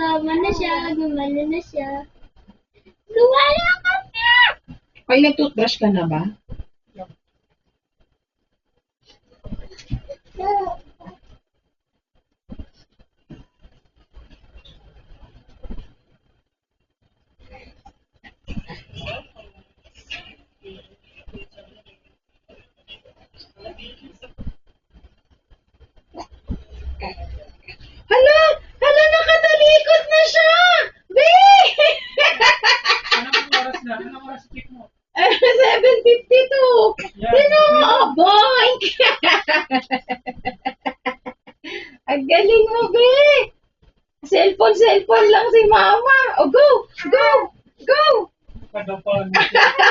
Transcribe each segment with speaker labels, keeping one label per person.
Speaker 1: Gumagana na siya, gumana na siya. Gumana ka na!
Speaker 2: Ay, nag-toothbrush ka na ba? Hala! Hala, nakatalikod na siya! Be!
Speaker 3: Anong oras na? Anong oras check mo?
Speaker 2: 7:52!
Speaker 3: Yan.
Speaker 2: Sino? Oh, boink! Ang galing mo, be! Cellphone lang si mama. Oh, go! Go! Go!
Speaker 3: Kadapan.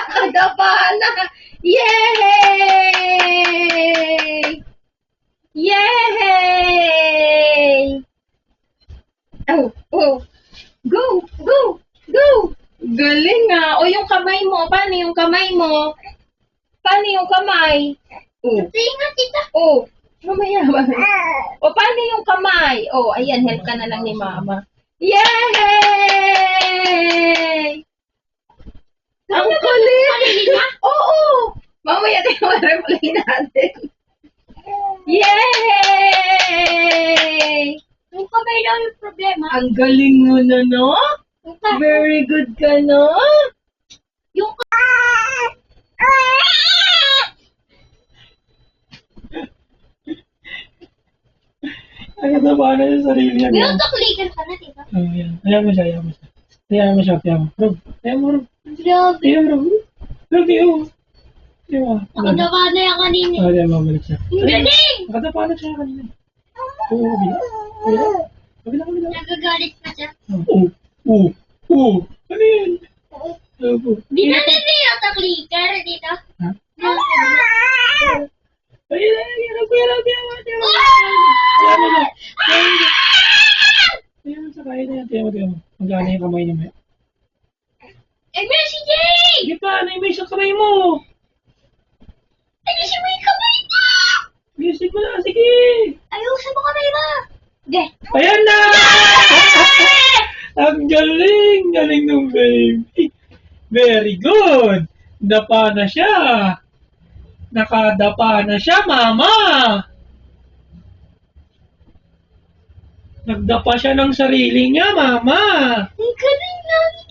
Speaker 2: Kadabahan na! Yay! Yay! Oh, oh. Go! Go! Go! Galing nga. O, yung kamay mo. Paano yung kamay mo? Paano yung kamay? Oh.
Speaker 1: Tingnan, tita.
Speaker 2: Oh. Mamaya ba? O, paano yung kamay? Oh, ayan. Help ka na lang ni mama. Yay! Ang kulit! Oo! Mamaya tayo ma-replay natin. Yay!
Speaker 1: Yung kamay daw yung problema.
Speaker 2: Ang galing mo na, no?
Speaker 1: Yung kamay.
Speaker 2: Very good ka, no?
Speaker 1: Yung
Speaker 3: Ay, kadapan na yung sarili niya.
Speaker 1: Meron taklikan ka na, tita.
Speaker 3: Oh, yan. Hayaan mo siya, hayaan mo siya. Hayaan mo siya, hayaan mo. Rob, hayaan mo, Rob.
Speaker 1: Grabe.
Speaker 3: Hayaan mo, Rob. Rob, hayaan mo. Hayaan mo.
Speaker 1: Nakadaba na yan kanina.
Speaker 3: Oh, hayaan mo, balik siya.
Speaker 1: Ang galing!
Speaker 3: Nakadapan na siya kanina. Oo, kabila. Kabila. Kabila, kabila.
Speaker 1: Nagagalit na siya.
Speaker 3: Oo, oo, oo. Ano yan? Opo.
Speaker 1: Di na nila yung taklikan, tita.
Speaker 3: Ha?
Speaker 1: Yung-
Speaker 3: Ayun, ayun, Rob, hayaan mo, hayaan mo, hayaan mo. Hayaan mo na. Hayaan mo sa kaya na yan. Hayaan mo, hayaan mo. Magana yung kamay niya. Maya.
Speaker 1: Eh, Messi Jay!
Speaker 3: Sige pa, ano yung may sa kamay mo?
Speaker 1: Ano siya may kamay mo?
Speaker 3: Gising mo na, sige.
Speaker 1: Ayusin mo kamay mo. Okay.
Speaker 3: Ayan na! Ang galing! Galing ng baby. Very good! Dapa na siya. Nakadapa na siya, mama. Nagdapa siya ng sarili niya, mama.
Speaker 1: Ang galing namin